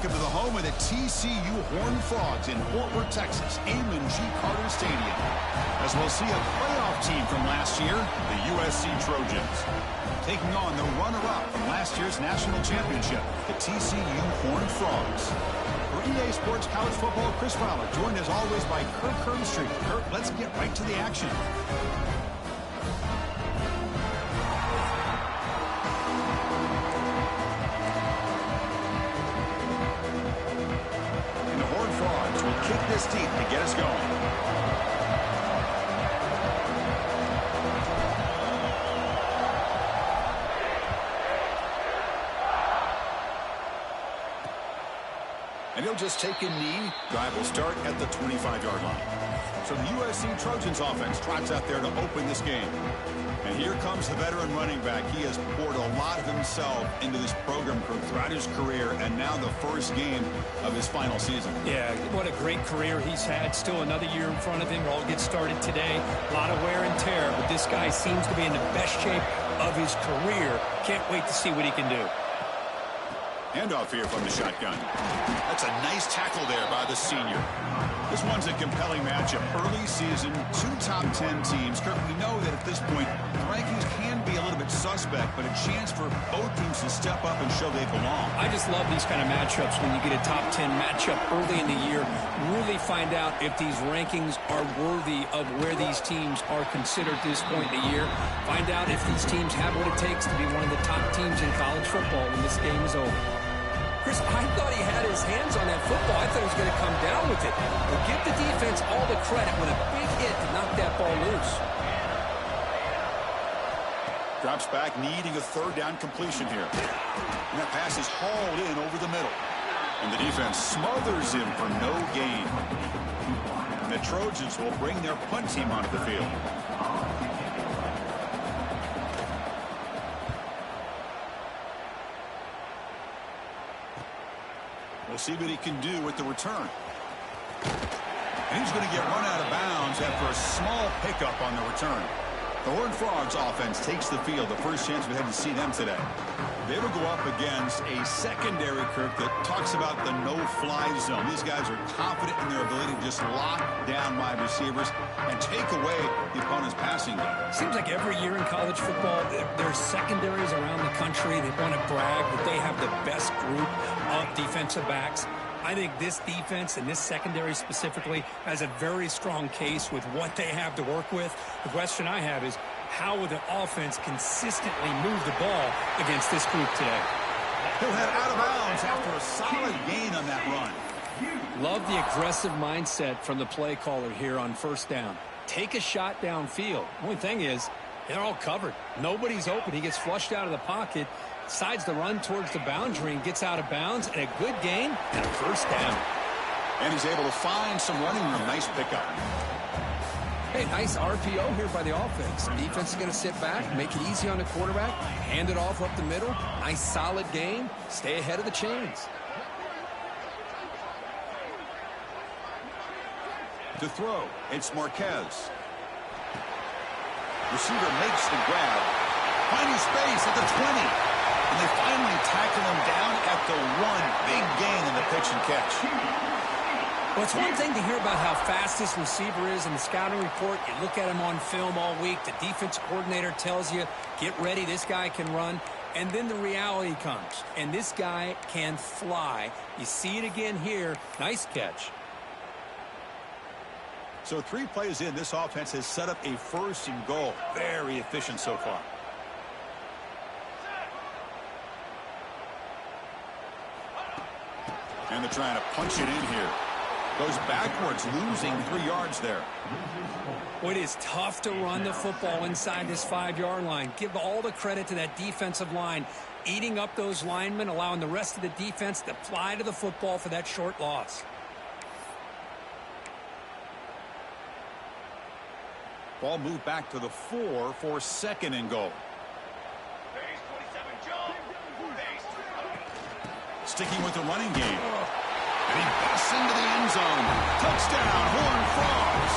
welcome to the home of the TCU Horned Frogs in Fort Worth, Texas, Amon G. Carter Stadium. As we'll see a playoff team from last year, the USC Trojans, taking on the runner-up from last year's national championship, the TCU Horned Frogs. For EA Sports College Football, Chris Fowler, joined as always by Kirk Herbstreit. Kirk, let's get right to the action. Kick this deep to get us going. And he'll just take a knee. Drive will start at the 25-yard line. So the USC Trojans offense trots out there to open this game. And here comes the veteran running back. He has poured a lot of himself into this program throughout his career, and now the first game of his final season. Yeah, what a great career he's had. Still another year in front of him. All gets started today. A lot of wear and tear, but this guy seems to be in the best shape of his career. Can't wait to see what he can do. Handoff here from the shotgun. That's a nice tackle there by the senior. This one's a compelling matchup. Early season, two top 10 teams. Kirk, we know that at this point, the rankings can be a little bit suspect, but a chance for both teams to step up and show they belong. I just love these kind of matchups when you get a top 10 matchup early in the year. Really find out if these rankings are worthy of where these teams are considered at this point in the year. Find out if these teams have what it takes to be one of the top teams in college football when this game is over. Chris, I thought he had his hands on that football. I thought he was going to come down with it. But give the defense all the credit with a big hit to knock that ball loose. Drops back, needing a third down completion here. And that pass is hauled in over the middle. And the defense smothers him for no gain. And the Trojans will bring their punt team onto the field. We'll see what he can do with the return. And he's going to get run out of bounds after a small pickup on the return. The Horned Frogs offense takes the field. The first chance we had to see them today. They will go up against a secondary, Kirk, that talks about the no-fly zone. These guys are confident in their ability to just lock down wide receivers and take away the opponent's passing game. Seems like every year in college football, there's secondaries around the country that want to brag that they have the best group of defensive backs. I think this defense and this secondary specifically has a very strong case with what they have to work with. The question I have is, how will the offense consistently move the ball against this group today? He'll head out of bounds after a solid gain on that run. Love the aggressive mindset from the play caller here on first down. Take a shot downfield. Only thing is, they're all covered. Nobody's open. He gets flushed out of the pocket, decides to run towards the boundary and gets out of bounds, and a good gain and a first down. And he's able to find some running room. Nice pickup. Hey, nice RPO here by the offense. Defense is going to sit back, make it easy on the quarterback, hand it off up the middle. Nice solid gain. Stay ahead of the chains. To throw, it's Marquez. Receiver makes the grab. Finding space at the 20. And they finally tackle him down at the 1. Big gain in the pitch and catch. Well, it's one thing to hear about how fast this receiver is in the scouting report. You look at him on film all week. The defense coordinator tells you, get ready, this guy can run. And then the reality comes. And this guy can fly. You see it again here. Nice catch. So 3 plays in, this offense has set up a first and goal. Very efficient so far. And they're trying to punch it in here. Goes backwards, losing 3 yards there. Well, it is tough to run the football inside this 5-yard line. Give all the credit to that defensive line, eating up those linemen, allowing the rest of the defense to fly to the football for that short loss. Ball moved back to the 4 for 2nd and goal. Sticking with the running game. And he busts into the end zone. Touchdown, Horned Frogs.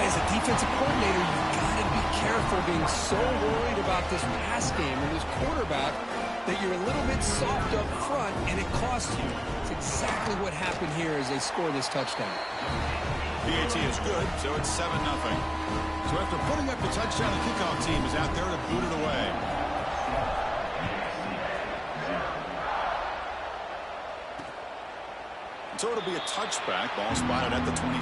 As a defensive coordinator, you've got to be careful being so worried about this pass game when this quarterback that you're a little bit soft up front, and it costs you. It's exactly what happened here as they score this touchdown. PAT is good, so it's 7-0. So after putting up the touchdown, the kickoff team is out there to boot it away. So it'll be a touchback. Ball spotted at the 25.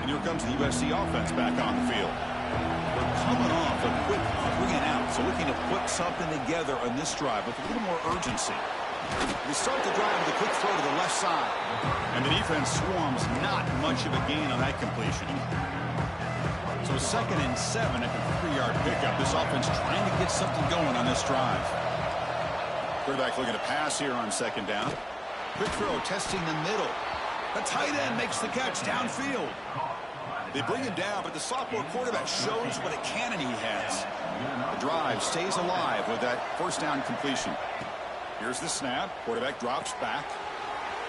And here comes the USC offense back on the field. We're coming off a quick 3-and-out, so looking to put something together on this drive with a little more urgency. They start the drive with a quick throw to the left side. And the defense swarms, not much of a gain on that completion. So 2nd and 7 at the 3-yard pickup. This offense trying to get something going on this drive. Quarterback looking to pass here on 2nd down. Quick throw, testing the middle. The tight end makes the catch downfield. They bring him down, but the sophomore quarterback shows what a cannon he has. The drive stays alive with that 1st down completion. Here's the snap. Quarterback drops back.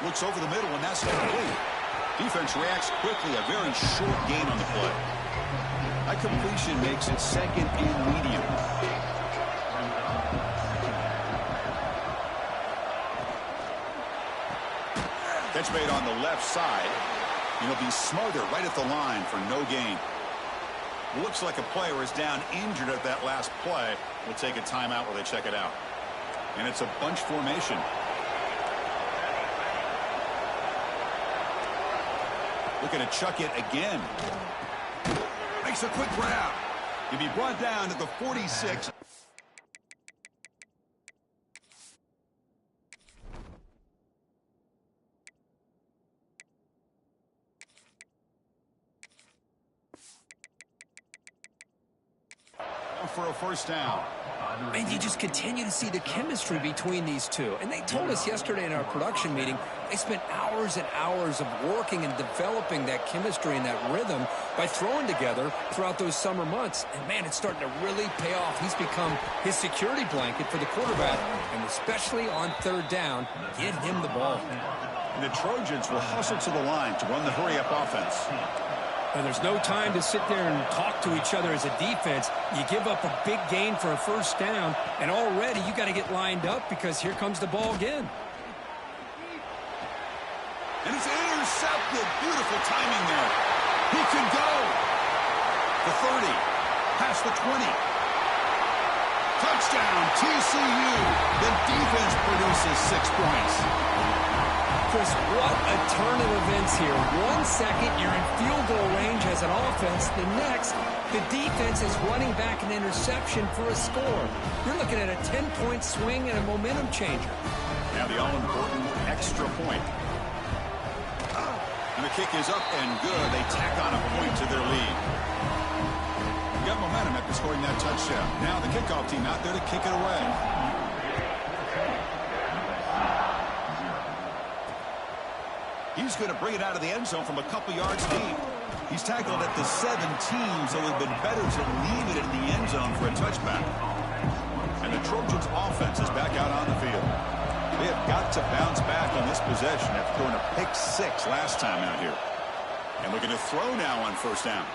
Looks over the middle, and that's complete. Defense reacts quickly. A very short gain on the play. That completion makes it 2nd and medium. Catch made on the left side. He'll be smothered right at the line for no gain. Looks like a player is down injured at that last play. We'll take a timeout while they check it out. And it's a bunch formation. Looking to chuck it again. Makes a quick grab. He'll be brought down at the 46. For a 1st down. And you just continue to see the chemistry between these two. And they told us yesterday in our production meeting, they spent hours and hours of working and developing that chemistry and that rhythm by throwing together throughout those summer months. And, man, it's starting to really pay off. He's become his security blanket for the quarterback. And especially on 3rd down, get him the ball. And the Trojans will hustle to the line to run the hurry-up offense. And there's no time to sit there and talk to each other as a defense. You give up a big gain for a 1st down, and already you got to get lined up because here comes the ball again. And it's intercepted. Beautiful timing there. He can go. The 30. Past the 20. Touchdown, TCU. The defense produces 6 points. Chris, what a turn of events here. 1 second, you're in field goal range as an offense. The next, the defense is running back an interception for a score. You're looking at a 10-point swing and a momentum changer. Now the all-important extra point. And the kick is up and good. They tack on a point to their lead. Got momentum after scoring that touchdown. Now the kickoff team out there to kick it away. He's going to bring it out of the end zone from a couple yards deep. He's tackled at the 17, so it would have been better to leave it in the end zone for a touchback. And the Trojans' offense is back out on the field. They have got to bounce back on this possession after throwing a pick 6 last time out here. And looking to throw now on 1st down.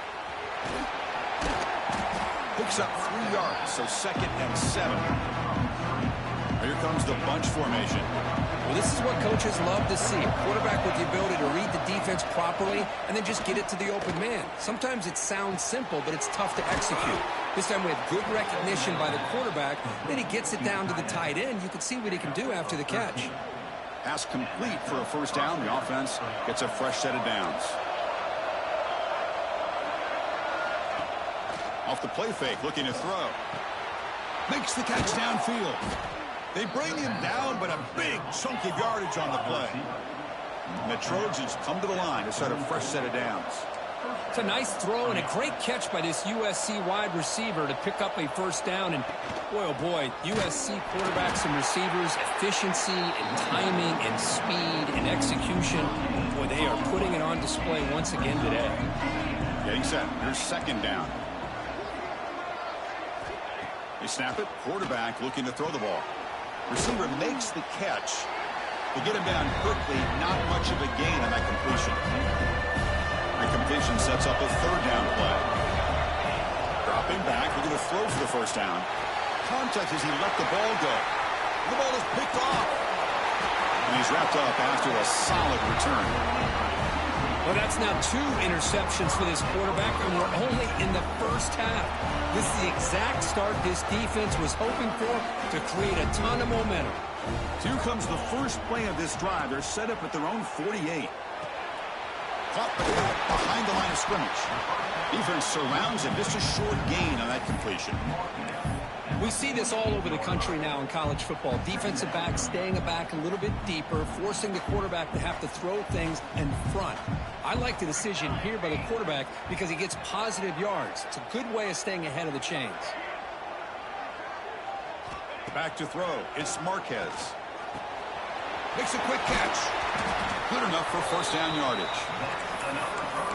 Picks up 3 yards, so 2nd and 7. Here comes the bunch formation. Well, this is what coaches love to see. A quarterback with the ability to read the defense properly and then just get it to the open man. Sometimes it sounds simple, but it's tough to execute. This time we have good recognition by the quarterback. Then he gets it down to the tight end. You can see what he can do after the catch. Pass complete for a 1st down. The offense gets a fresh set of downs. Off the play fake, looking to throw. Makes the catch downfield. They bring him down, but a big chunk of yardage on the play. And the Trojans come to the line to start a fresh set of downs. It's a nice throw and a great catch by this USC wide receiver to pick up a 1st down. And boy, oh boy, USC quarterbacks and receivers, efficiency and timing and speed and execution. Boy, they are putting it on display once again today. Getting set. Here's 2nd down. They snap it. Quarterback looking to throw the ball. Receiver makes the catch. They get him down quickly. Not much of a gain on that completion. The completion sets up a 3rd down play. Dropping back. Looking to throw for the 1st down. Contact as he let the ball go. The ball is picked off. And he's wrapped up after a solid return. Well, that's now 2 interceptions for this quarterback, and we're only in the first half. This is the exact start this defense was hoping for to create a ton of momentum. Here comes the first play of this drive. They're set up at their own 48. Caught behind the line of scrimmage. Defense surrounds him. Just a short gain on that completion. We see this all over the country now in college football. Defensive backs staying back a little bit deeper, forcing the quarterback to have to throw things in front. I like the decision here by the quarterback because he gets positive yards. It's a good way of staying ahead of the chains. Back to throw. It's Marquez. Makes a quick catch. Good enough for first down yardage.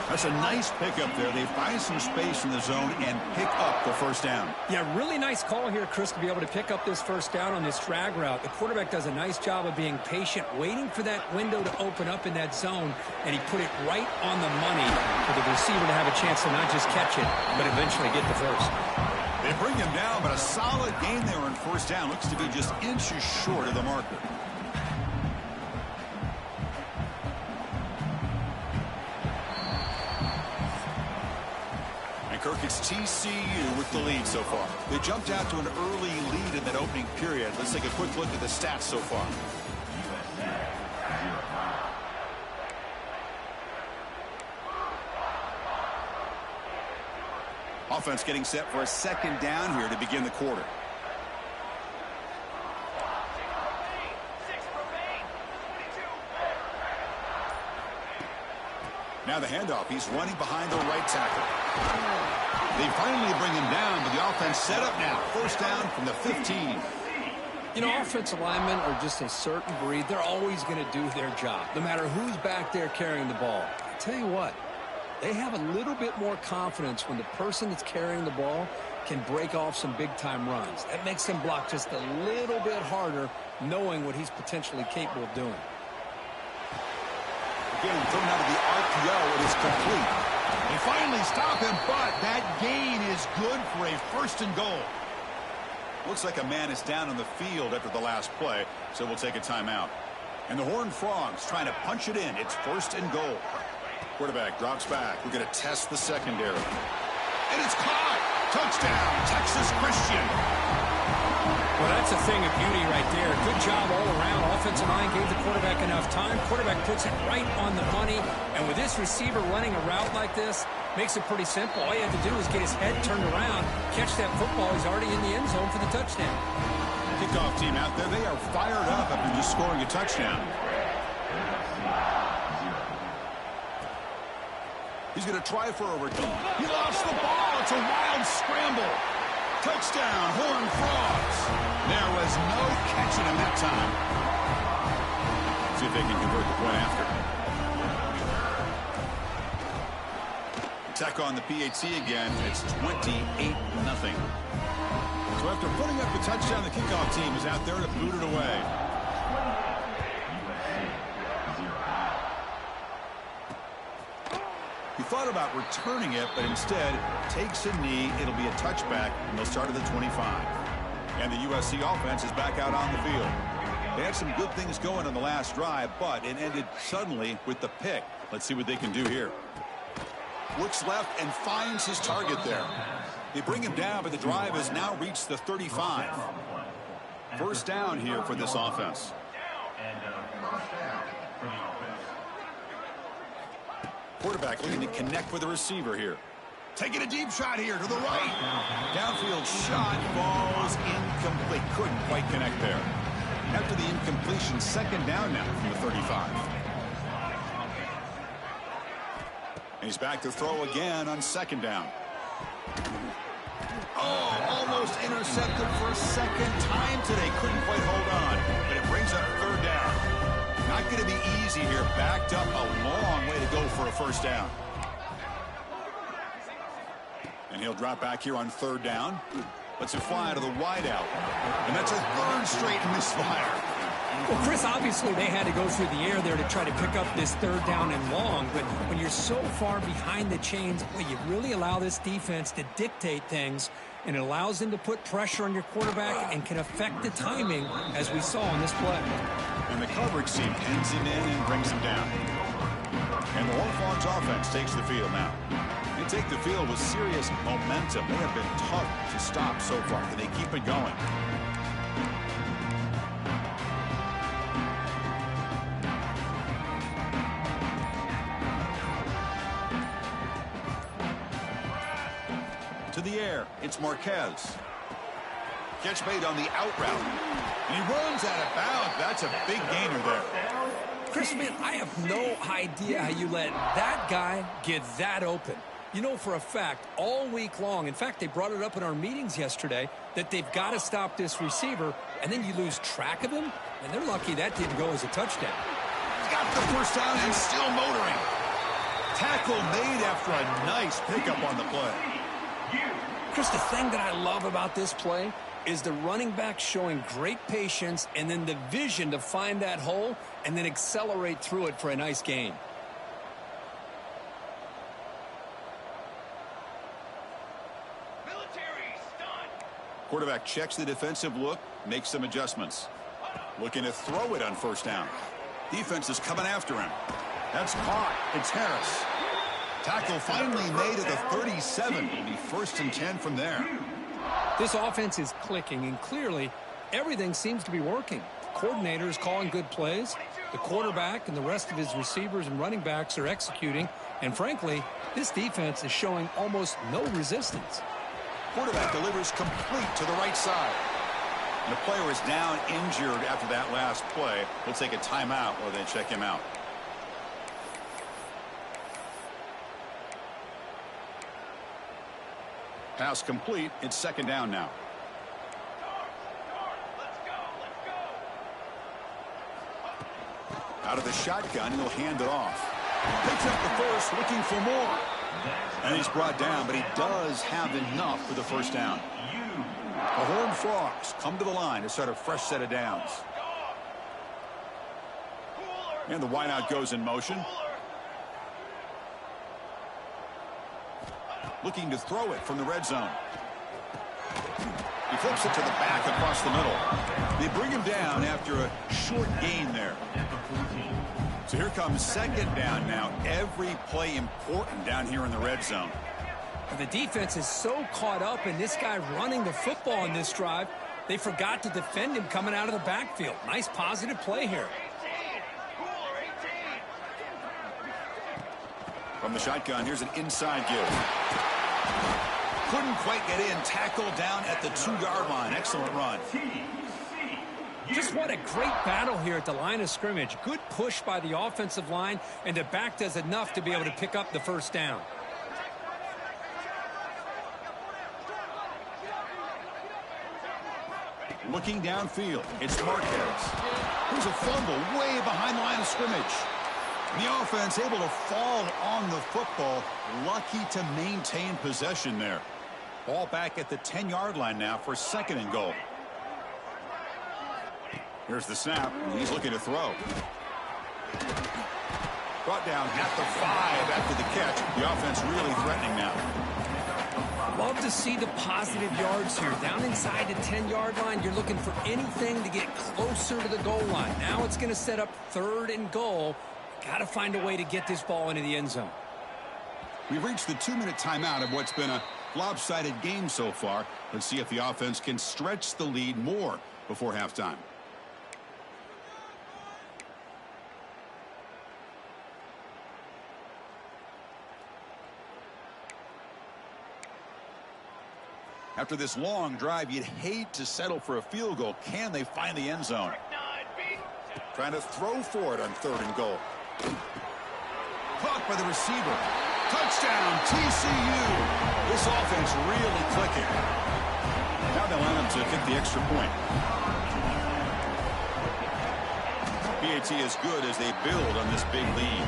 That's a nice pickup there. They find some space in the zone and pick up the first down. Yeah, really nice call here, Chris, to be able to pick up this first down on this drag route. The quarterback does a nice job of being patient, waiting for that window to open up in that zone, and he put it right on the money for the receiver to have a chance to not just catch it, but eventually get the first. They bring him down, but a solid gain there on first down. Looks to be just inches short of the marker. Kirk, it's TCU with the lead so far. They jumped out to an early lead in that opening period. Let's take a quick look at the stats so far. Offense getting set for a second down here to begin the quarter. Now the handoff. He's running behind the right tackle. They finally bring him down, but the offense set up now. First down from the 15. You know, offensive linemen are just a certain breed. They're always going to do their job, no matter who's back there carrying the ball. I tell you what, they have a little bit more confidence when the person that's carrying the ball can break off some big-time runs. That makes them block just a little bit harder, knowing what he's potentially capable of doing. Again, thrown out of the RPO, it is complete. They finally stop him, but that gain is good for a first and goal. Looks like a man is down on the field after the last play, so we'll take a timeout. And the Horned Frogs trying to punch it in. It's first and goal. Quarterback drops back. We're going to test the secondary. And it's caught. Touchdown, Texas Christian. Well, that's a thing of beauty right there. Good job all around. Offensive line gave the quarterback enough time. Quarterback puts it right on the money. And with this receiver running a route like this, makes it pretty simple. All you have to do is get his head turned around, catch that football. He's already in the end zone for the touchdown. Kickoff team out there. They are fired up after just scoring a touchdown. He's going to try for a return. He lost the ball. It's a wild scramble. Touchdown, Horned Frogs. There was no catching him that time. See if they can convert the point after. Attack on the PAT again. It's 28-0. So after putting up the touchdown, the kickoff team is out there to boot it away. He thought about returning it, but instead takes a knee. It'll be a touchback, and they'll start at the 25. And the USC offense is back out on the field. They had some good things going on the last drive, but it ended suddenly with the pick. Let's see what they can do here. Looks left and finds his target there. They bring him down, but the drive has now reached the 35. First down here for this offense. Quarterback looking to connect with the receiver here. Taking a deep shot here to the right. Downfield shot falls incomplete. Couldn't quite connect there. After the incompletion, second down now from the 35. And he's back to throw again on second down. Oh, almost intercepted for a second time today. Couldn't quite hold on, but it brings up third down. Not going to be easy here. Backed up a long way to go for a first down. And he'll drop back here on third down. Lets it fly to the wideout. And that's a third straight misfire. Well, Chris, obviously they had to go through the air there to try to pick up this third down and long, but when you're so far behind the chains, well, you really allow this defense to dictate things, and it allows them to put pressure on your quarterback and can affect the timing, as we saw in this play. And the coverage team pins him in and brings him down. And the Horned Frogs offense takes the field now. They take the field with serious momentum. They have been tough to stop so far. Can they keep it going? To the air, it's Marquez. Catch made on the out route. And he runs out of bounds. That's a big gainer there. Chris, man, I have no idea how you let that guy get that open. You know for a fact, all week long, in fact, they brought it up in our meetings yesterday, that they've got to stop this receiver, and then you lose track of him, and they're lucky that didn't go as a touchdown. He's got the first down and still motoring. Tackle made after a nice pickup on the play. Chris, the thing that I love about this play is the running back showing great patience and then the vision to find that hole and then accelerate through it for a nice gain. Quarterback checks the defensive look, makes some adjustments. Looking to throw it on first down. Defense is coming after him. That's caught. It's Harris. Tackle finally made at the 37. It'll be 1st and 10 from there. This offense is clicking, and clearly everything seems to be working. The coordinator is calling good plays. The quarterback and the rest of his receivers and running backs are executing. And frankly, this defense is showing almost no resistance. Quarterback delivers complete to the right side. And the player is down injured after that last play. We'll take a timeout or then check him out. Pass complete. It's 2nd down now. Out of the shotgun, he'll hand it off. Picks up the first, looking for more. And he's brought down, but he does have enough for the first down. The Horned Frogs come to the line to start a fresh set of downs. And the wideout goes in motion. Looking to throw it from the red zone. He flips it to the back across the middle. They bring him down after a short gain there. So here comes 2nd down now. Every play important down here in the red zone. The defense is so caught up in this guy running the football in this drive, they forgot to defend him coming out of the backfield. Nice positive play here. From the shotgun, here's an inside give. Couldn't quite get in. Tackled down at the 2-yard line. Excellent run. Just what a great battle here at the line of scrimmage. Good push by the offensive line, and the back does enough to be able to pick up the first down. Looking downfield, it's Marquez. There's a fumble way behind the line of scrimmage. The offense able to fall on the football. Lucky to maintain possession there. Ball back at the 10-yard line now for 2nd and goal. Here's the snap. He's looking to throw. Brought down at the 5 after the catch. The offense really threatening now. Love to see the positive yards here. Down inside the 10-yard line, you're looking for anything to get closer to the goal line. Now it's going to set up 3rd and goal. Got to find a way to get this ball into the end zone. We've reached the 2-minute timeout of what's been a lopsided game so far. Let's see if the offense can stretch the lead more before halftime. After this long drive, you'd hate to settle for a field goal. Can they find the end zone? Trying to throw for it on 3rd and goal. Caught by the receiver. Touchdown, TCU. This offense really clicking. Now they line up to kick the extra point. PAT is good as they build on this big lead.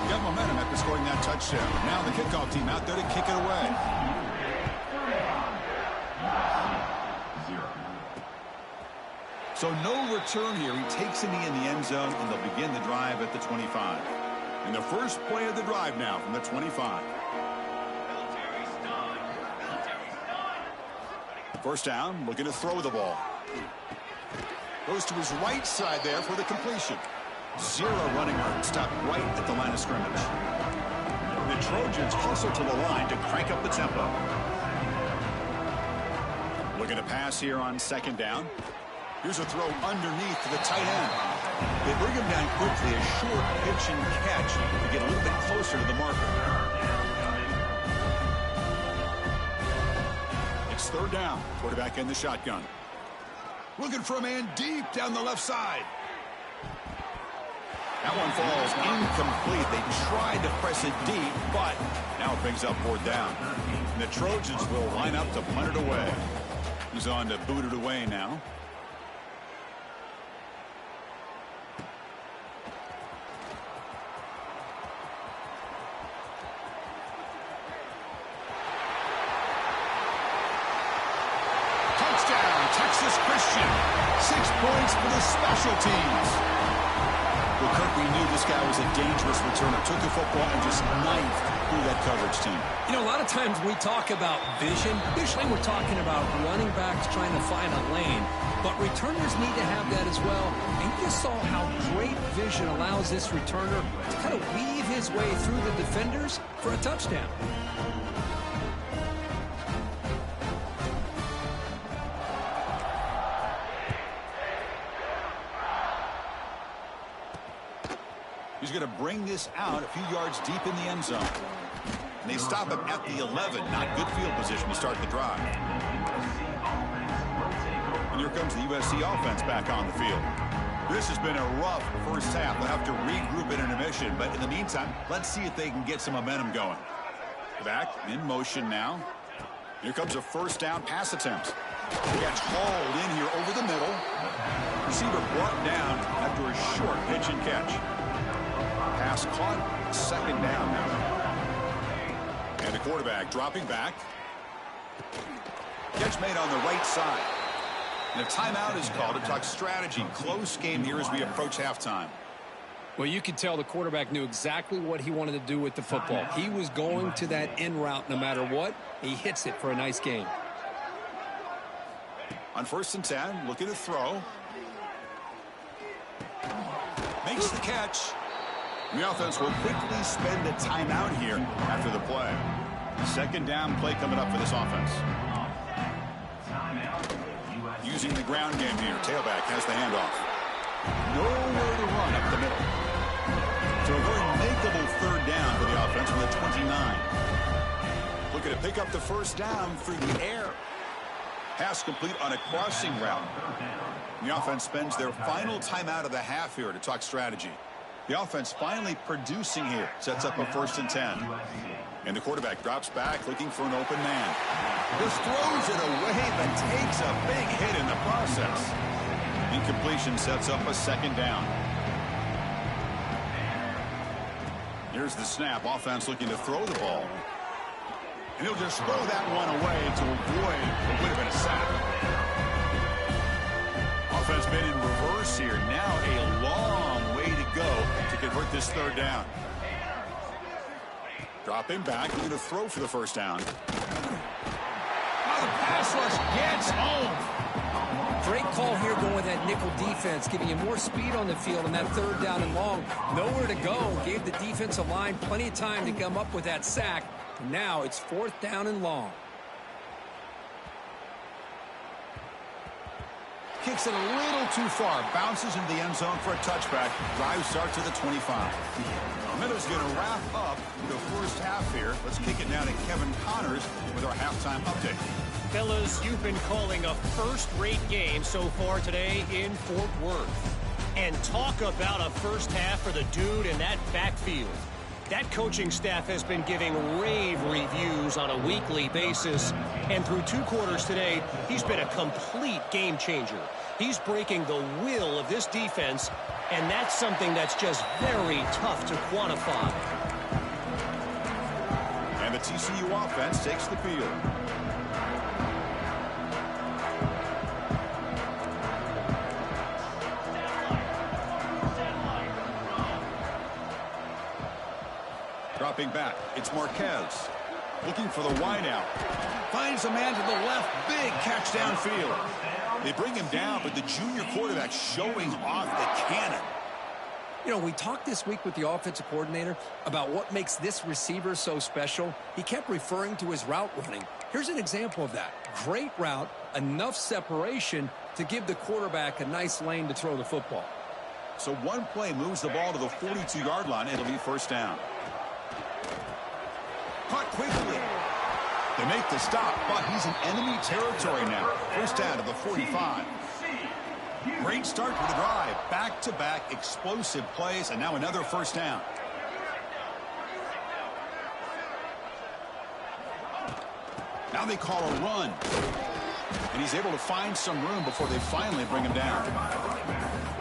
Got momentum after scoring that touchdown. Now the kickoff team out there to kick it away. So no return here. He takes a knee in the end zone, and they'll begin the drive at the 25. And the first play of the drive now from the 25. First down, looking to throw the ball. Goes to his right side there for the completion. Zero running room, stopped right at the line of scrimmage. The Trojans hustle to the line to crank up the tempo. Looking to pass here on second down. Here's a throw underneath to the tight end. They bring him down quickly, a short pitch and catch to get a little bit closer to the marker. It's third down. Quarterback in the shotgun. Looking for a man deep down the left side. That one falls incomplete. They tried to press it deep, but now it brings up fourth down. And the Trojans will line up to punt it away. He's on to boot it away now. Touchdown, Texas Christian. 6 points for the special teams. Well, Kirk, we knew this guy was a dangerous returner. Took the football and just knifed through that coverage team. You know, a lot of times when we talk about vision, usually we're talking about running backs trying to find a lane. But returners need to have that as well. And you just saw how great vision allows this returner to kind of weave his way through the defenders for a touchdown. He's going to bring this out a few yards deep in the end zone. And they stop him at the 11. Not good field position to start the drive. And here comes the USC offense back on the field. This has been a rough first half. They'll have to regroup at intermission. But in the meantime, let's see if they can get some momentum going. Back in motion now. Here comes a first down pass attempt. Gets hauled in here over the middle. Receiver brought down after a short pitch and catch. Pass caught, second down now. And the quarterback dropping back. Catch made on the right side. And a timeout is called to talk strategy. Close game here as we approach halftime. Well, you could tell the quarterback knew exactly what he wanted to do with the football. He was going to that in route no matter what. He hits it for a nice gain. On 1st and 10, looking to throw. Makes the catch. The offense will quickly spend a timeout here after the play. Second down play coming up for this offense. Using the ground game here. Tailback has the handoff. Nowhere to run up the middle. So a very makeable third down for the offense from the 29. Looking to pick up the first down through the air. Pass complete on a crossing route. The offense spends their final timeout of the half here to talk strategy. The offense finally producing here. Sets up a 1st and 10. And the quarterback drops back looking for an open man. Just throws it away but takes a big hit in the process. Incompletion sets up a second down. Here's the snap. Offense looking to throw the ball. And he'll just throw that one away to avoid what would have been a sack. Offense been in reverse here. Now a long way to go to convert this third down. Dropping back, looking to throw for the first down. Now the pass rush gets home. Great call here going with that nickel defense, giving you more speed on the field on that third down and long. Nowhere to go. Gave the defensive line plenty of time to come up with that sack. And now it's 4th down and long. Kicks it a little too far. Bounces into the end zone for a touchback. Drive starts at the 25. Miller's going to wrap up the first half here. Let's kick it down to Kevin Connors with our halftime update. Fellas, you've been calling a first-rate game so far today in Fort Worth. And talk about a first half for the dude in that backfield. That coaching staff has been giving rave reviews on a weekly basis. And through 2 quarters today, he's been a complete game changer. He's breaking the will of this defense, and that's something that's just very tough to quantify. And the TCU offense takes the field. Stepping back, it's Marquez. Looking for the wideout. Finds a man to the left. Big catch downfield. They bring him down, but the junior quarterback showing off the cannon. You know, we talked this week with the offensive coordinator about what makes this receiver so special. He kept referring to his route running. Here's an example of that. Great route, enough separation to give the quarterback a nice lane to throw the football. So one play moves the ball to the 42-yard line. It'll be first down. Caught quickly. They make the stop, but he's in enemy territory now. First down to the 45. Great start to the drive. Back-to-back explosive plays, and now another first down. Now they call a run. And he's able to find some room before they finally bring him down.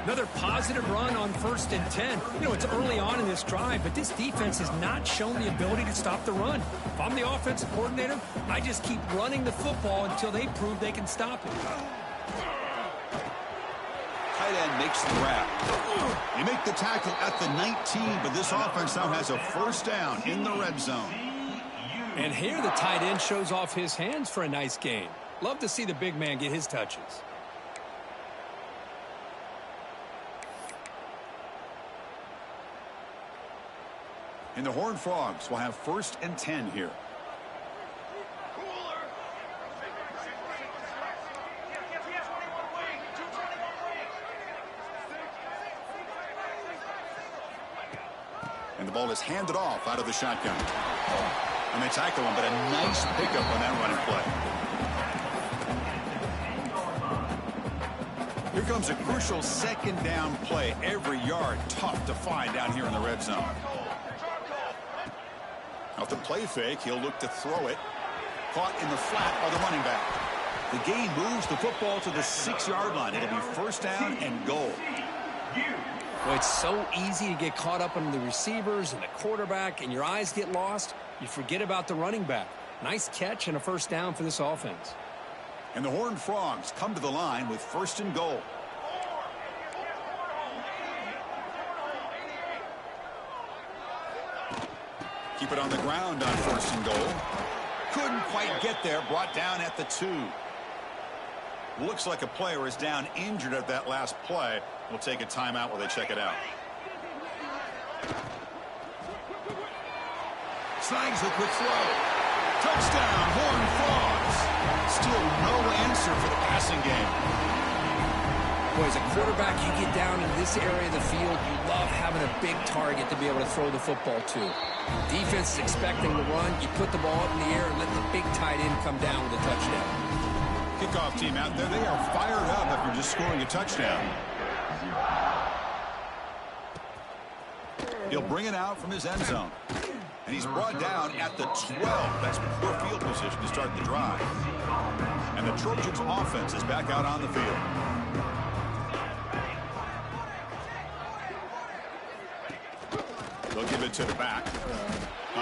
Another positive run on 1st and 10. You know, it's early on in this drive, but this defense has not shown the ability to stop the run. If I'm the offensive coordinator, I just keep running the football until they prove they can stop it. Tight end makes the grab. They make the tackle at the 19, but this offense now has a first down in the red zone. And here the tight end shows off his hands for a nice gain. Love to see the big man get his touches. And the Horned Frogs will have 1st and 10 here. And the ball is handed off out of the shotgun. And they tackle him, but a nice pickup on that running play. Here comes a crucial 2nd down play. Every yard tough to find down here in the red zone. Off the play fake, he'll look to throw it. Caught in the flat by the running back. The gain moves the football to the 6-yard line. It'll be first down and goal. Well, it's so easy to get caught up on the receivers and the quarterback, and your eyes get lost. You forget about the running back. Nice catch and a first down for this offense. And the Horned Frogs come to the line with 1st and goal. Keep it on the ground on 1st and goal. Couldn't quite get there. Brought down at the 2. Looks like a player is down injured at that last play. We'll take a timeout while they check it out. Snags the quick throw. Touchdown, Horned Frogs. Still no answer for the passing game. Boy, as a quarterback, you get down in this area of the field, you love having a big target to be able to throw the football to. Defense is expecting the run. You put the ball up in the air and let the big tight end come down with a touchdown. Kickoff team out there, they are fired up after just scoring a touchdown. He'll bring it out from his end zone. And he's brought down at the 12. That's poor field position to start the drive. And the Trojans offense is back out on the field. They'll give it to the back.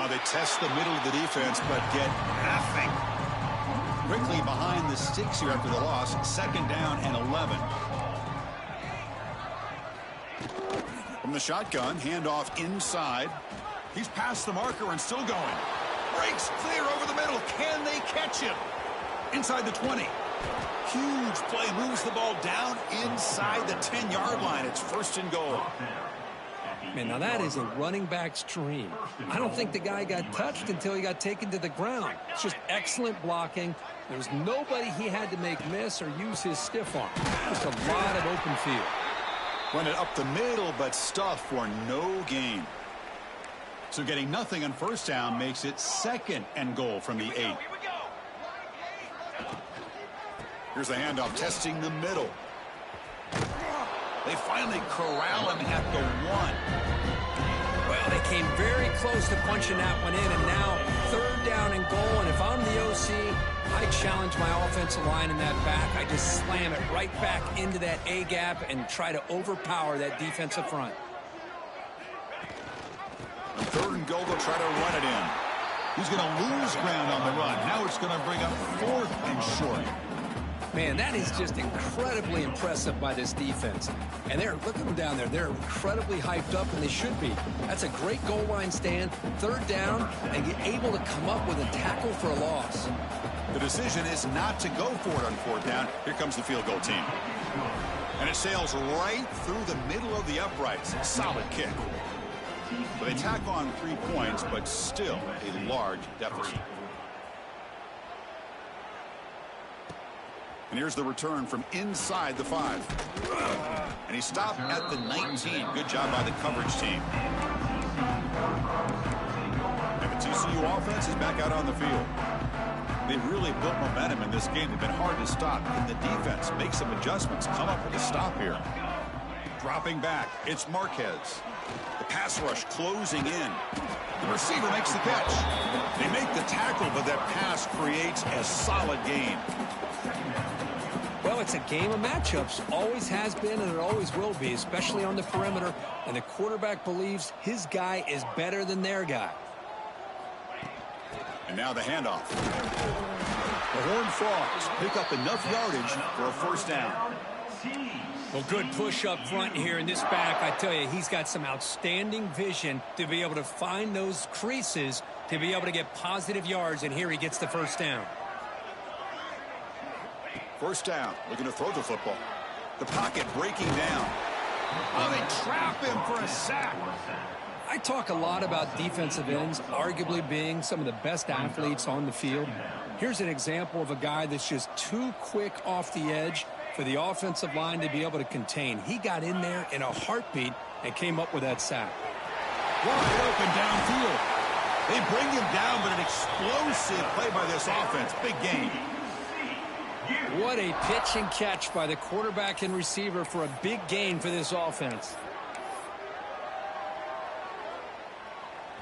They test the middle of the defense, but get nothing. Quickly behind the sticks here after the loss. 2nd down and 11. From the shotgun, handoff inside. He's past the marker and still going. Breaks clear over the middle. Can they catch him? Inside the 20. Huge play. Moves the ball down inside the 10-yard line. It's 1st and goal. Man, now that is a running back's dream. I don't think the guy got touched until he got taken to the ground. It's just excellent blocking. There's nobody he had to make miss or use his stiff arm. Just a lot of open field. Run it up the middle, but stuff for no gain. So getting nothing on 1st down makes it 2nd and goal from the 8. Here's the handoff, testing the middle. They finally corral him at the 1. Well, they came very close to punching that one in, and now 3rd down and goal. And if I'm the OC, I challenge my offensive line in that back. I just slam it right back into that A gap and try to overpower that defensive front. 3rd and goal, they'll try to run it in. He's going to lose ground on the run. Now it's going to bring up 4th and short. Man, that is just incredibly impressive by this defense. And look at them down there. They're incredibly hyped up, and they should be. That's a great goal line stand, third down, and get able to come up with a tackle for a loss. The decision is not to go for it on fourth down. Here comes the field goal team. And it sails right through the middle of the uprights. Solid kick. So they tack on 3 points, but still a large deficit. And here's the return from inside the 5. And he stopped at the 19. Good job by the coverage team. And the TCU offense is back out on the field. They've really built momentum in this game. They've been hard to stop. Can the defense make some adjustments, come up with a stop here? Dropping back, it's Marquez. The pass rush closing in. The receiver makes the catch. They make the tackle, but that pass creates a solid gain. Well, it's a game of matchups. Always has been, and it always will be, especially on the perimeter. And the quarterback believes his guy is better than their guy. And now the handoff. The Horned Frogs pick up enough yardage for a first down. Well, good push up front here in this back. I tell you, he's got some outstanding vision to be able to find those creases to be able to get positive yards, and here he gets the first down. First down, looking to throw the football. The pocket breaking down. Oh, they trap him for a sack. I talk a lot about defensive ends arguably being some of the best athletes on the field. Here's an example of a guy that's just too quick off the edge for the offensive line to be able to contain. He got in there in a heartbeat and came up with that sack. Wide open downfield. They bring him down, but an explosive play by this offense. Big game. What a pitch and catch by the quarterback and receiver for a big gain for this offense.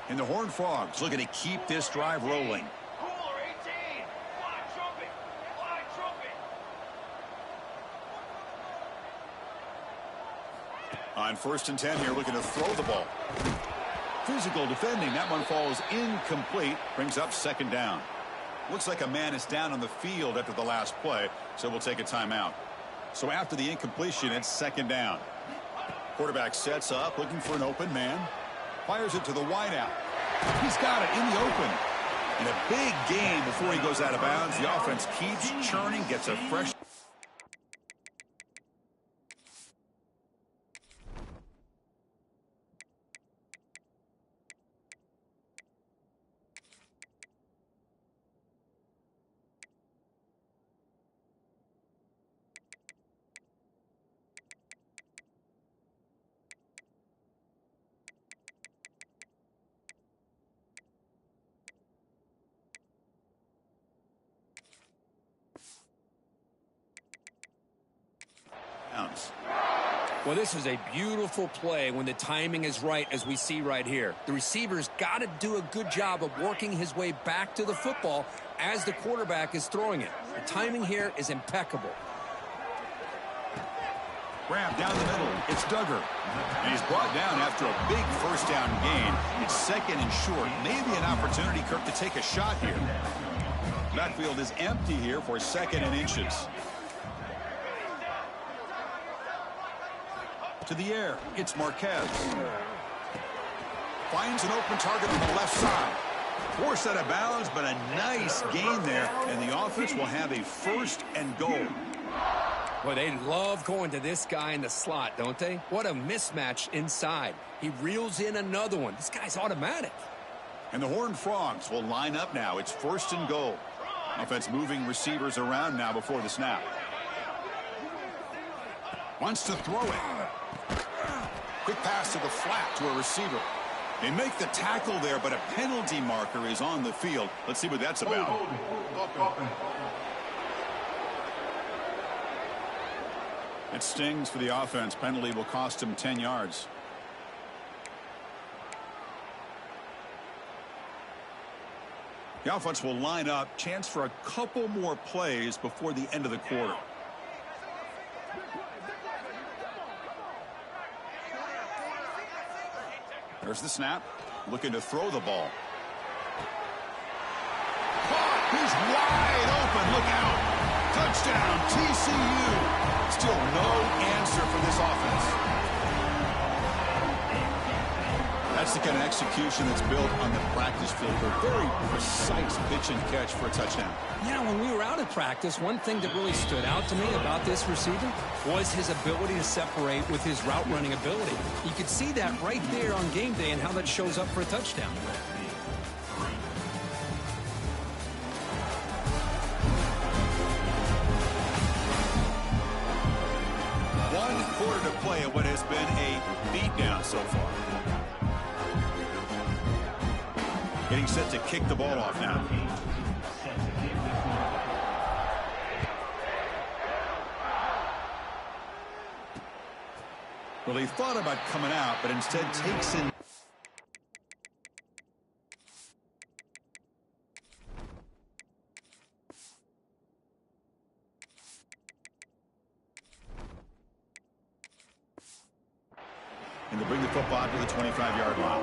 And the Horned Frogs looking to keep this drive rolling. On 1st and 10 here, looking to throw the ball. Physical defending. That one falls incomplete. Brings up 2nd down. Looks like a man is down on the field after the last play, so we'll take a timeout. So after the incompletion, it's 2nd down. Quarterback sets up, looking for an open man. Fires it to the wideout. He's got it in the open. And a big gain before he goes out of bounds. The offense keeps churning, gets a fresh... Well, this is a beautiful play when the timing is right, as we see right here. The receiver's got to do a good job of working his way back to the football as the quarterback is throwing it. The timing here is impeccable. Grab down the middle. It's Duggar. And he's brought down after a big first down gain. It's 2nd and short. Maybe an opportunity, Kirk, to take a shot here. Backfield is empty here for 2nd and inches. To the air, it's Marquez. Finds an open target on the left side. Forced out of bounds, but a nice gain there, and the offense will have a 1st and goal. Boy, they love going to this guy in the slot, don't they? What a mismatch inside. He reels in another one. This guy's automatic. And the Horned Frogs will line up now. It's 1st and goal. Offense moving receivers around now before the snap. Wants to throw it. Quick pass to the flat to a receiver. They make the tackle there, but a penalty marker is on the field. Let's see what that's about. It stings for the offense. Penalty will cost him 10 yards. The offense will line up. Chance for a couple more plays before the end of the quarter. There's the snap. Looking to throw the ball. Caught. He's wide open. Look out. Touchdown, TCU. Still no answer for this offense. That's the kind of execution that's built on the practice field. A very precise pitch and catch for a touchdown. Yeah, when we were out at practice, one thing that really stood out to me about this receiver was his ability to separate with his route running ability. You could see that right there on game day and how that shows up for a touchdown. One quarter to play at what has been a beatdown so far. Getting set to kick the ball off now. Well, he thought about coming out, but instead takes in. And to bring the football to the 25-yard line.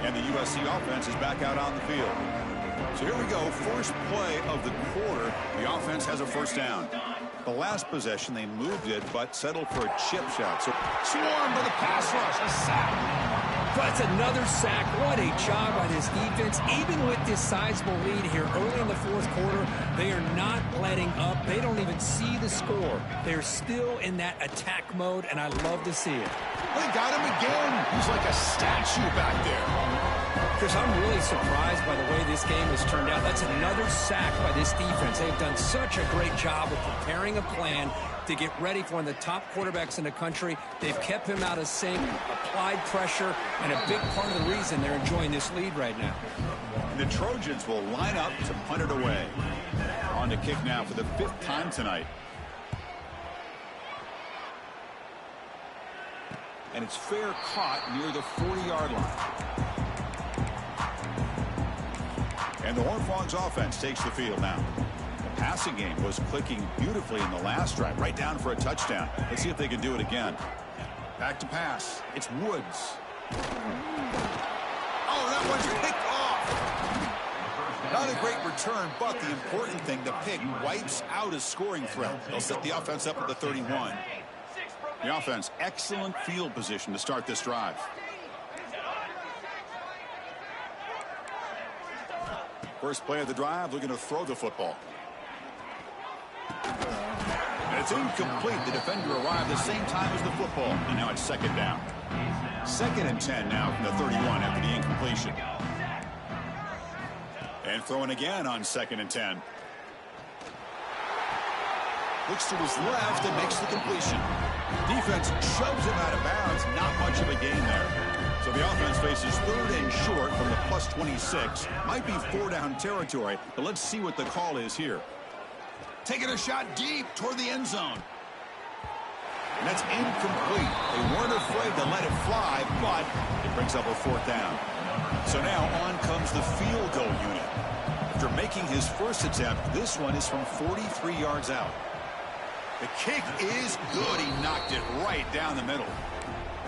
And the USC offense is back out on the field. So here we go. First play of the quarter. The offense has a first down. The last possession, they moved it, but settled for a chip shot. So swarmed by the pass rush. A sack. That's another sack. What a job by this defense. Even with this sizable lead here early in the fourth quarter, they are not letting up. They don't even see the score. They're still in that attack mode, and I love to see it. They got him again. He's like a statue back there. Chris, I'm really surprised by the way this game has turned out. That's another sack by this defense. They've done such a great job of preparing a plan to get ready for one of the top quarterbacks in the country. They've kept him out of sync, applied pressure, and a big part of the reason they're enjoying this lead right now. The Trojans will line up to punt it away. On to kick now for the 5th time tonight. And it's fair caught near the 40-yard line. And the Horned Frogs offense takes the field now. The passing game was clicking beautifully in the last drive, right down for a touchdown. Let's see if they can do it again. Back to pass. It's Woods. Oh, that one's picked off. Not a great return, but the important thing, the pick wipes out a scoring threat. They'll set the offense up at the 31. The offense, excellent field position to start this drive. First play of the drive, looking to throw the football. And it's incomplete. The defender arrived the same time as the football. And now it's second down. 2nd and 10 now from the 31 after the incompletion. And throwing again on 2nd and 10. Looks to his left and makes the completion. Defense shoves him out of bounds. Not much of a gain there. So the offense faces 3rd and short from the plus 26. Might be 4-down territory, but let's see what the call is here. Taking a shot deep toward the end zone. And that's incomplete. They weren't afraid to let it fly, but it brings up a 4th down. So now on comes the field goal unit. After making his first attempt, this one is from 43 yards out. The kick is good. He knocked it right down the middle.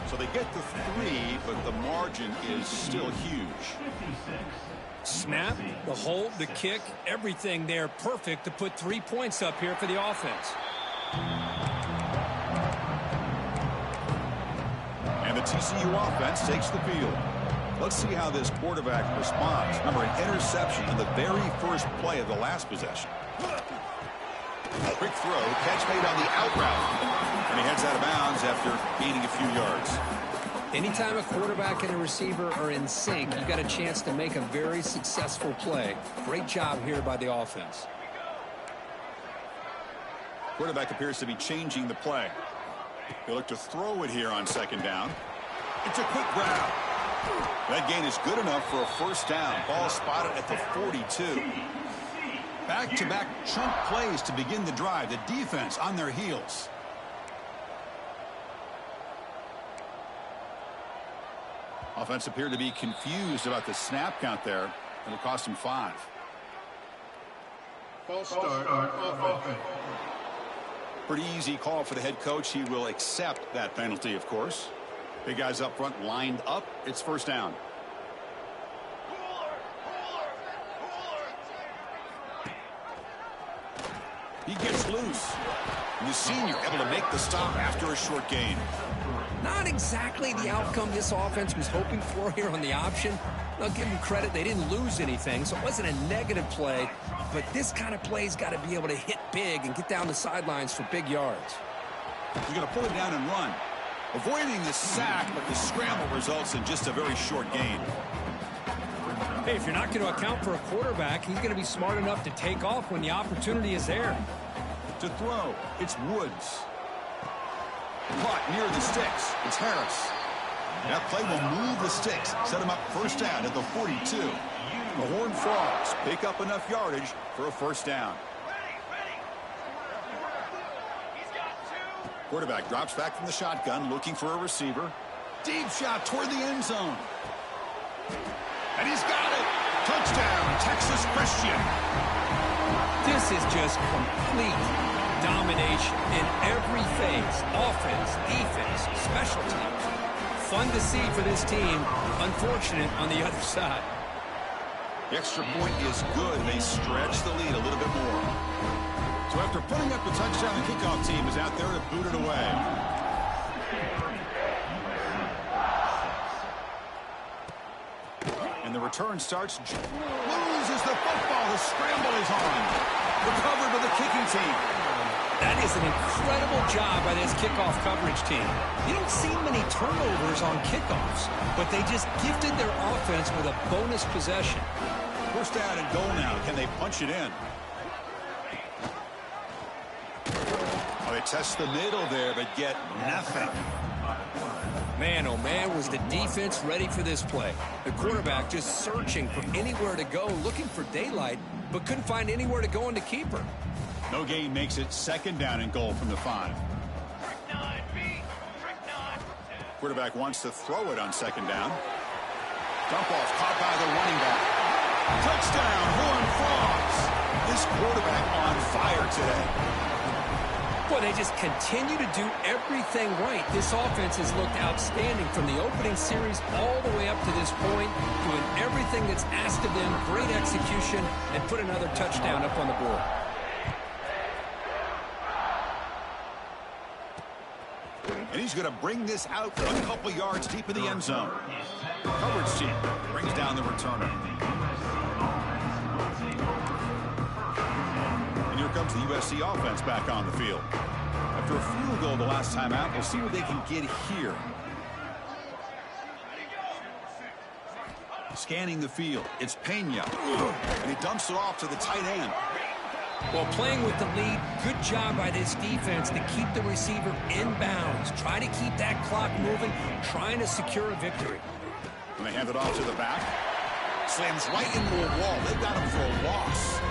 So they get the 3, but the margin is still huge. Snap, the hold, the kick, everything there perfect to put 3 points up here for the offense. And the TCU offense takes the field. Let's see how this quarterback responds. Remember, an interception in the very first play of the last possession. Quick throw, catch made on the out route. And he heads out of bounds after gaining a few yards. Anytime a quarterback and a receiver are in sync, you've got a chance to make a very successful play. Great job here by the offense. Quarterback appears to be changing the play. They look to throw it here on 2nd down. It's a quick grab. That gain is good enough for a 1st down. Ball spotted at the 42. Back-to-back chunk plays to begin the drive. The defense on their heels. Offense appeared to be confused about the snap count there. It'll cost him 5. False start offense. Pretty easy call for the head coach. He will accept that penalty, of course. Big guys up front lined up. It's 1st down. He gets throws. And the senior able to make the stop after a short gain. Not exactly the outcome this offense was hoping for here on the option. I'll give them credit. They didn't lose anything, so it wasn't a negative play. But this kind of play's got to be able to hit big and get down the sidelines for big yards. He's going to pull it down and run. Avoiding the sack, but the scramble results in just a very short gain. Hey, if you're not going to account for a quarterback, he's going to be smart enough to take off when the opportunity is there. To throw, it's Woods. Caught near the sticks. It's Harris. That play will move the sticks, set him up first down at the 42. The Horned Frogs pick up enough yardage for a first down. Quarterback drops back from the shotgun, looking for a receiver. Deep shot toward the end zone. And he's got it. Touchdown, Texas Christian. This is just complete domination in every phase. Offense, defense, special teams. Fun to see for this team. Unfortunate on the other side. The extra point is good. They stretch the lead a little bit more. So after putting up the touchdown, the kickoff team is out there to boot it away. And the return starts. Loses the football. The scramble is on. Recovered by the kicking team. That is an incredible job by this kickoff coverage team. You don't see many turnovers on kickoffs, but they just gifted their offense with a bonus possession. First down and goal now. Can they punch it in? Oh, they test the middle there, but get nothing. Man, oh man, was the defense ready for this play. The quarterback just searching for anywhere to go, looking for daylight, but couldn't find anywhere to go in the keeper. No gain makes it second down and goal from the 5. Quarterback wants to throw it on second down. Dump off caught by the running back. Touchdown, Horned Frogs. This quarterback on fire today. Boy, they just continue to do everything right. This offense has looked outstanding from the opening series all the way up to this point, doing everything that's asked of them, great execution, and put another touchdown up on the board. And he's going to bring this out a couple yards deep in the end zone. Coverage team brings down the returner. And here comes the USC offense back on the field. After a field goal the last time out, we'll see what they can get here. Scanning the field, it's Pena. And he dumps it off to the tight end. Well, playing with the lead, good job by this defense to keep the receiver in bounds. Try to keep that clock moving, trying to secure a victory. And they hand it off to the back. Slams right into a wall. They've got him for a loss.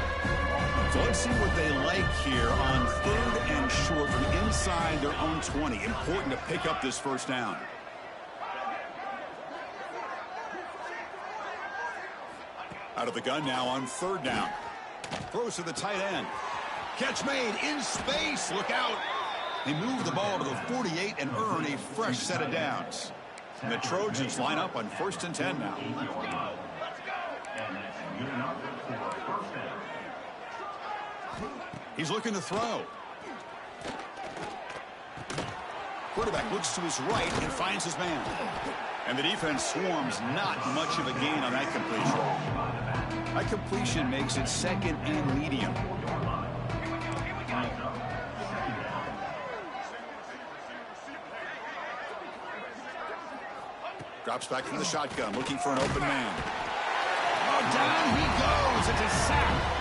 So let's see what they like here on 3rd and short from inside their own 20. Important to pick up this first down. Out of the gun now on 3rd down. Throws to the tight end. Catch made in space. Look out. They move the ball to the 48 and earn a fresh set of downs. And the Trojans line up on 1st and 10 now. He's looking to throw. Quarterback looks to his right and finds his man. And the defense swarms, not much of a gain on that completion. That completion makes it 2nd and medium. Drops back from the shotgun, looking for an open man. Oh, down he goes. It's a sack.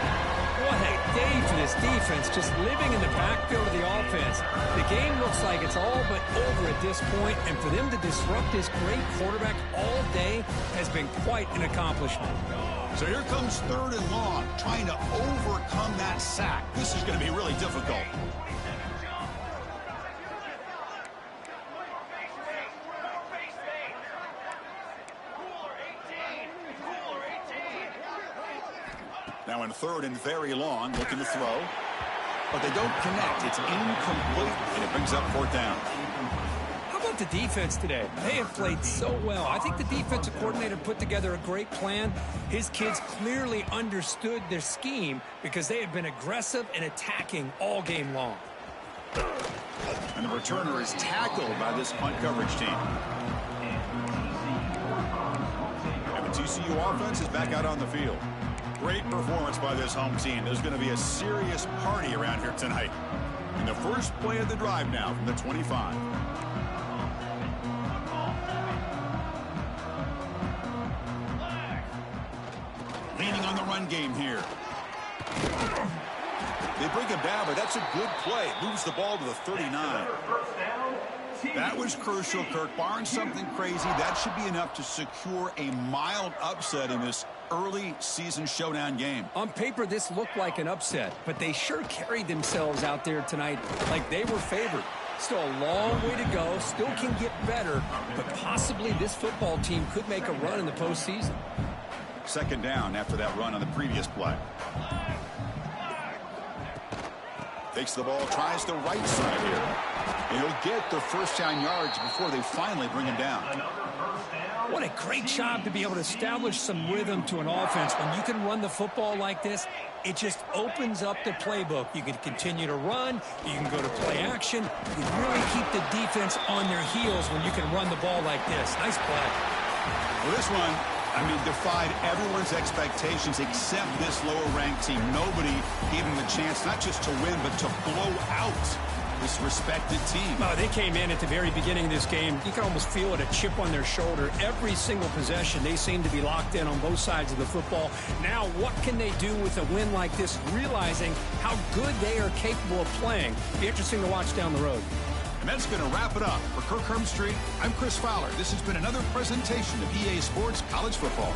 What a day for this defense, just living in the backfield of the offense. The game looks like it's all but over at this point, and for them to disrupt this great quarterback all day has been quite an accomplishment. So here comes 3rd and long, trying to overcome that sack. This is going to be really difficult. Now in 3rd and very long, looking to throw. But they don't connect. It's incomplete, and it brings up 4th down. How about the defense today. They have played so well. I think the defensive coordinator put together a great plan. His kids clearly understood their scheme because they have been aggressive and attacking all game long. And the returner is tackled by this punt coverage team. And the TCU offense is back out on the field. Great performance by this home team. There's going to be a serious party around here tonight. And the first play of the drive now from the 25. Leaning on the run game here. They bring him down, but that's a good play. Moves the ball to the 39. That was crucial, Kirk. Barring something crazy, that should be enough to secure a mild upset in this early season showdown game. On paper, this looked like an upset, but they sure carried themselves out there tonight like they were favored. Still a long way to go, still can get better, but possibly this football team could make a run in the postseason. Second down after that run on the previous play. Takes the ball, tries the right side here. And he'll get the first down yards before they finally bring him down. What a great job to be able to establish some rhythm to an offense. When you can run the football like this, it just opens up the playbook. You can continue to run. You can go to play action. You can really keep the defense on their heels when you can run the ball like this. Nice play. Well, this one, defied everyone's expectations except this lower-ranked team. Nobody gave them the chance not just to win, but to blow out this respected team. Oh, they came in at the very beginning of this game. You can almost feel it, a chip on their shoulder. Every single possession, they seem to be locked in on both sides of the football. Now, what can they do with a win like this, realizing how good they are capable of playing? Be interesting to watch down the road. And that's going to wrap it up. For Kirk Street, I'm Chris Fowler. This has been another presentation of EA Sports College Football.